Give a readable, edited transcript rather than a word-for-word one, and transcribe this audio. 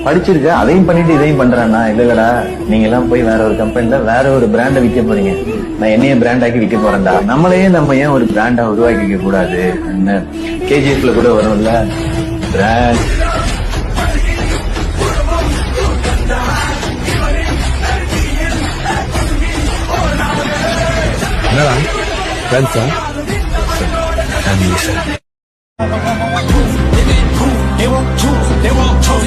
படிச்சிருக்க அதையும் பண்ணிட்டு இதையும் பண்றானா? இல்லடா, நீங்க எல்லாம் போய் வேற ஒரு கம்பெனில வேற ஒரு பிராண்ட விற்க போறீங்க, நான் என்னைய பிராண்ட் ஆக்கி விற்க போறேன்டா. நம்மளையே நம்ம ஏன் ஒரு பிராண்டா உருவாக்கிக்க கூடாது? என்ன கேஜிஎஃப்ல கூட வரும்ல பிராண்ட். ஃப்ரெண்ட்ஸா? They won't choose, they won't choose.